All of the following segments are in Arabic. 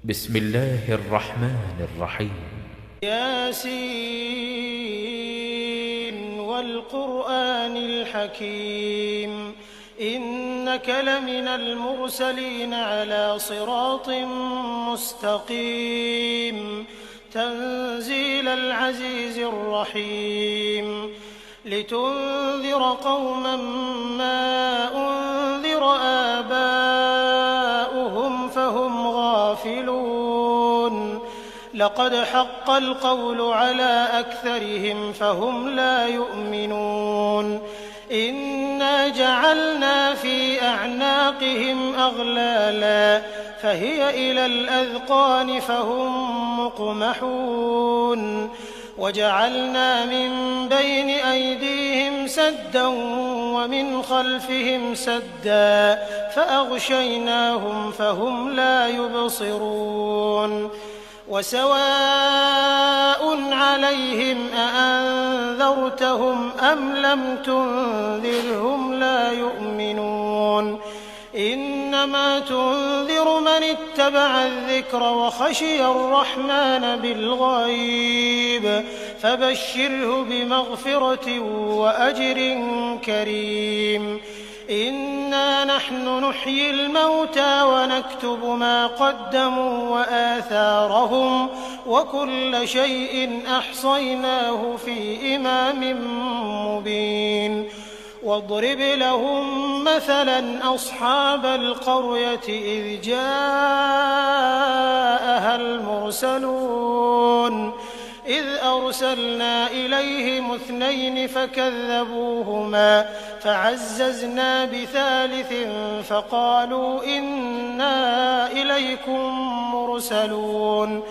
بسم الله الرحمن الرحيم. ياسين والقرآن الحكيم إنك لمن المرسلين على صراط مستقيم تنزيل العزيز الرحيم لتنذر قوما ما أنذر آباؤهم فهم غافلون لقد حق القول على أكثرهم فهم لا يؤمنون إنا جعلنا في أعناقهم أغلالا فهي إلى الأذقان فهم مقمحون وجعلنا من بين أيديهم سدا ومن خلفهم سدا فأغشيناهم فهم لا يبصرون وسواء عليهم أأنذرتهم أم لم تنذرهم لا يؤمنون إنما تنذر من اتبع الذكر وخشي الرحمن بالغيب فبشره بمغفرة وأجر كريم إنا نحن نحيي الموتى ونكتب ما قدموا وآثارهم وكل شيء أحصيناه في إمام مبين واضرب لهم مثلا أصحاب القرية إذ جاءها المرسلون إذ أرسلنا إليهم 2 فكذبوهما فعززنا بثالث فقالوا إنا إليكم مرسلون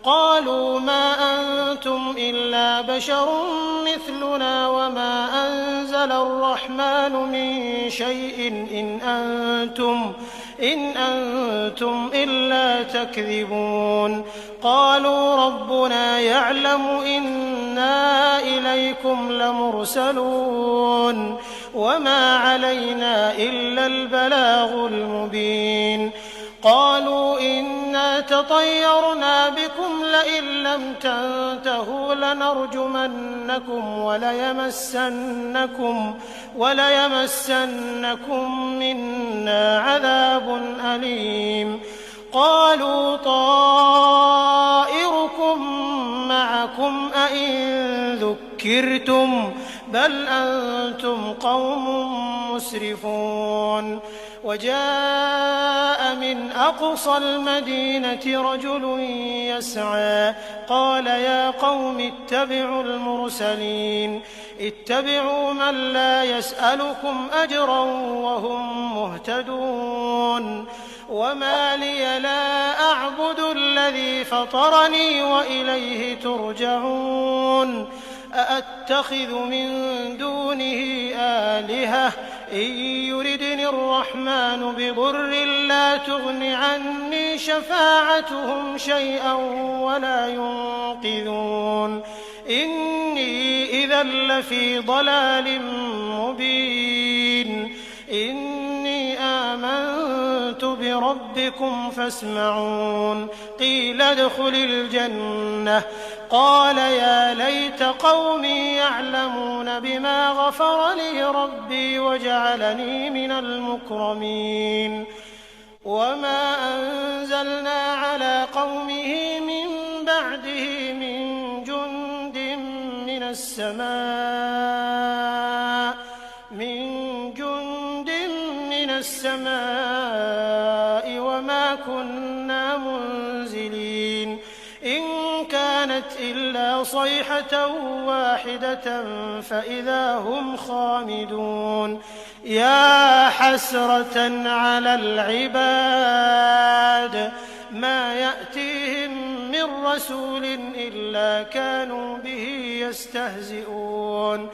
قالوا ما أنتم إلا بشر مثلنا وما أنزل الرحمن من شيء إن أنتم إلا تكذبون قالوا ربنا يعلم إنا إليكم لمرسلون وما علينا إلا البلاغ المبين قالوا إنا تطيرنا بكم لئن لم تنتهوا لنرجمنكم وليمسنكم منا عذاب أليم قالوا طائركم معكم أئن ذكرتم بل أنتم قوم مسرفون وجاء من أقصى المدينة رجل يسعى قال يا قوم اتبعوا المرسلين اتبعوا من لا يسألكم أجرا وهم مهتدون وما لي لا أعبد الذي فطرني وإليه ترجعون أأتخذ من دونه آلهة إن يردني الرحمن بضر لا تغن عني شفاعتهم شيئا ولا ينقذون إني إذا لفي ضلال مبين إني آمنت بربكم فاسمعون قيل ادخل الجنة قال يا ليت قومي يعلمون بما غفر لي ربي وجعلني من المكرمين وما أنزلنا على قومه من بعده من جند من السماء وما كنا منزلين إن كانت إلا صيحة واحدة فإذا هم خامدون يا حسرة على العباد ما يأتيهم من رسول إلا كانوا به يستهزئون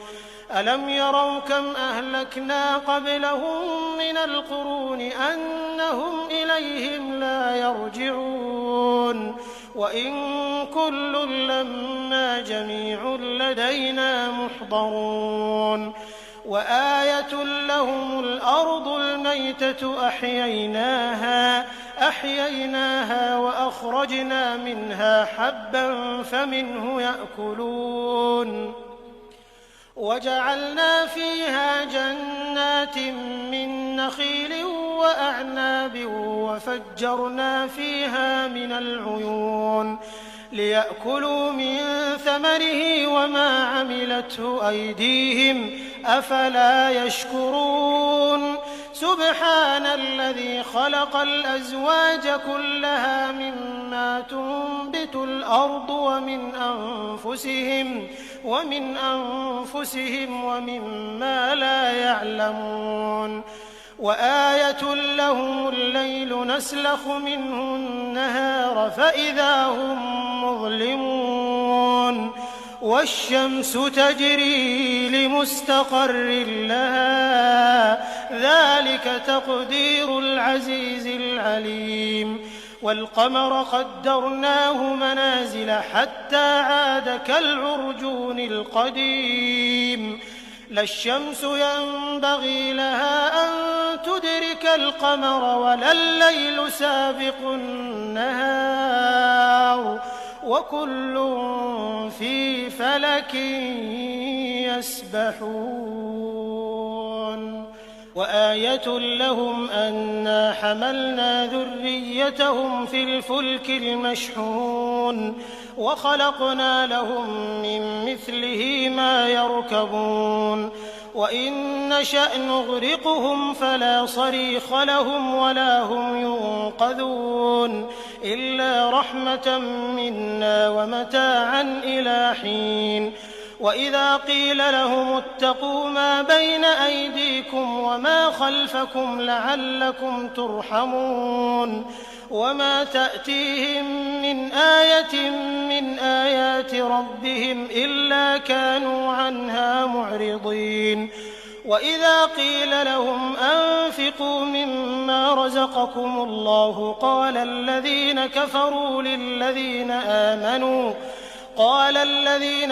ألم يروا كم أهلكنا قبلهم من القرون أنهم إليهم لا يرجعون وإن كل لما جميع لدينا محضرون وآية لهم الأرض الميتة أحييناها فأخرجنا منها حبا فمنه يأكلون وجعلنا فيها جنات من نخيل وأعناب وفجرنا فيها من العيون ليأكلوا من ثمره وما عملته أيديهم أفلا يشكرون سبحان الذي خلق الأزواج كلها مما تنبت الأرض ومن أنفسهم ومما لا يعلمون وآية لهم الليل نسلخ منه النهار فإذا هم مظلمون والشمس تجري لمستقر لها ذلك تقدير العزيز العليم والقمر قدرناه منازل حتى عاد كالعرجون القديم لا الشمس ينبغي لها أن تدرك القمر ولا الليل سابق النهار وكل في فلك يسبحون وآية لهم أنا حملنا ذريتهم في الفلك المشحون وخلقنا لهم من مثله ما يركبون وإن نشأ نغرقهم فلا صريخ لهم ولا هم ينقذون إلا رحمة منا ومتاعا إلى حين وإذا قيل لهم اتقوا ما بين أيديكم وما خلفكم لعلكم ترحمون وما تأتيهم من آية من آيات ربهم إلا كانوا عنها معرضين وإذا قيل لهم أنفقوا مما رزقكم الله قال الذين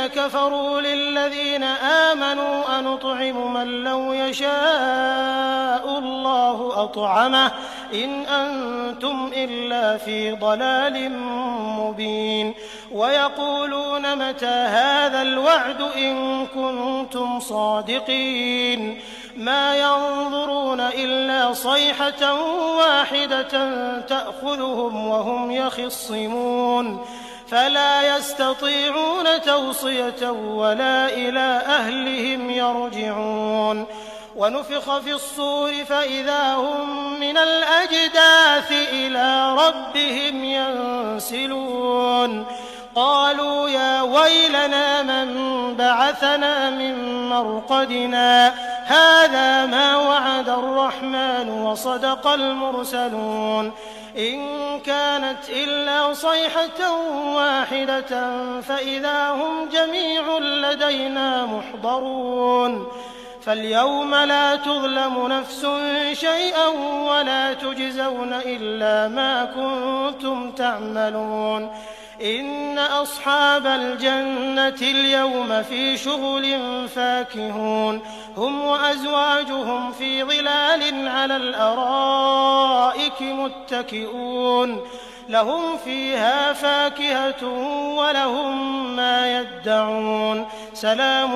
كفروا للذين آمنوا أنطعم من لو يشاء الله أطعمه إن أنتم إلا في ضلال مبين ويقولون متى هذا الوعد إن كنتم صادقين ما ينظرون إلا صيحة واحدة تأخذهم وهم يخصمون فلا يستطيعون توصية ولا إلى أهلهم يرجعون ونفخ في الصور فإذا هم من الأجداث إلى ربهم ينسلون قالوا يا ويلنا من بعثنا من مرقدنا هذا ما وعد الرحمن وصدق المرسلون إن كانت إلا صيحة واحدة فإذا هم جميع لدينا محضرون فاليوم لا تظلم نفس شيئا ولا تجزون إلا ما كنتم تعملون إن أصحاب الجنة اليوم في شغل فاكهون هم وأزواجهم في ظلال على الأرائك متكئون لهم فيها فاكهة ولهم ما يدعون سلام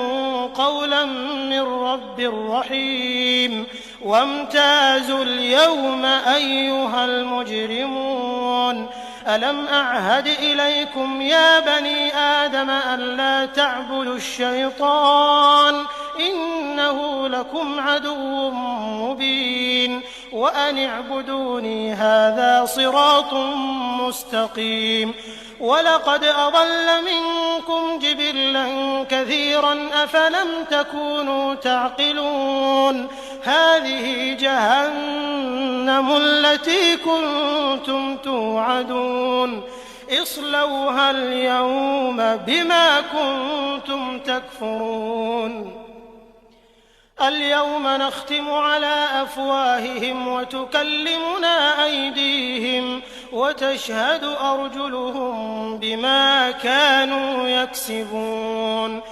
قولا من رب رحيم وامتازوا اليوم أيها المجرمون ألم أعهد إليكم يا بني آدم ألا تعبدوا الشيطان إنه لكم عدو مبين وأن اعبدوني هذا صراط مستقيم ولقد أضل منكم جبلا كثيرا أفلم تكونوا تعقلون هذه جهنم التي كنتم توعدون اصلوها اليوم بما كنتم تكفرون اليوم نختم على أفواههم وتكلمنا أيديهم وتشهد أرجلهم بما كانوا يكسبون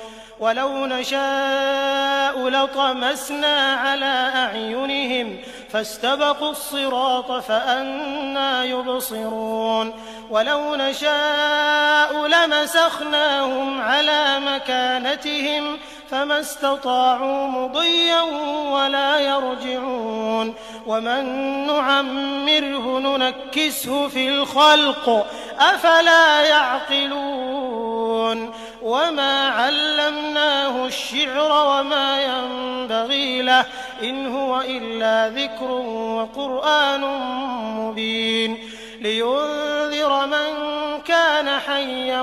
ولو نشاء لطمسنا على أعينهم فاستبقوا الصراط فأنى يبصرون ولو نشاء لمسخناهم على مكانتهم فما استطاعوا مضيا ولا يرجعون ومن نعمره ننكسه في الخلق أفلا يعقلون وما علمناه الشعر وما ينبغي له إن هو إلا ذكر وقرآن مبين لينذر من كان حيا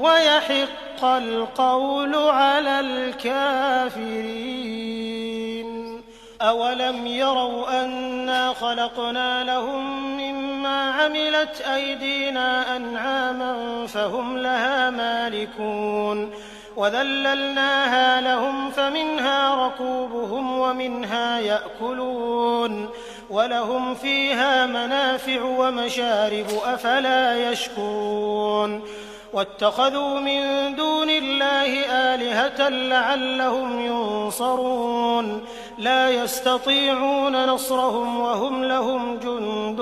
ويحق القول على الكافرين أولم يروا أنا خلقنا لهم مما عملت أيدينا أنعاما فهم لها مالكون وذللناها لهم فمنها ركوبهم ومنها يأكلون ولهم فيها منافع ومشارب أفلا يشكرون واتخذوا من دون الله آلهة لعلهم ينصرون لا يستطيعون نصرهم وهم لهم جند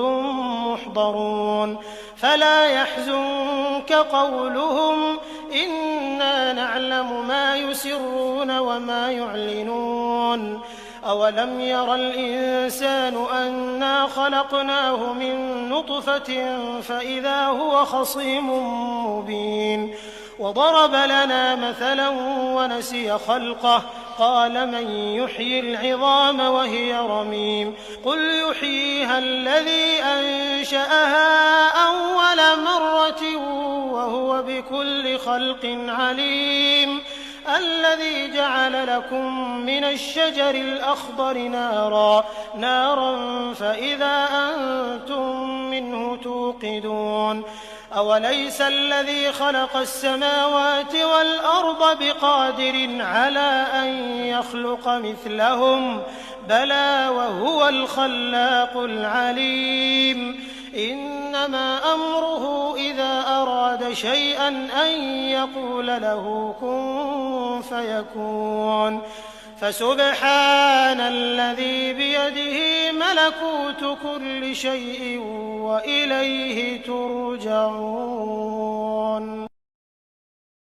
محضرون فلا يحزنك قولهم إنا نعلم ما يسرون وما يعلنون أولم ير الإنسان أنا خلقناه من نطفة فإذا هو خصيم مبين وضرب لنا مثلا ونسي خلقه قال من يحيي العظام وهي رميم قل يحييها الذي أنشأها أول مرة وهو بكل خلق عليم الذي جعل لكم من الشجر الأخضر نارا فإذا أنتم منه توقدون أوليس الذي خلق السماوات والأرض بقادر على أن يخلق مثلهم بلى وهو الخلاق العليم إنما أمره إذا أراد شيئا أن يقول له كن فيكون فسبحان الذي بيده ملكوت كل شيء وإليه ترجعون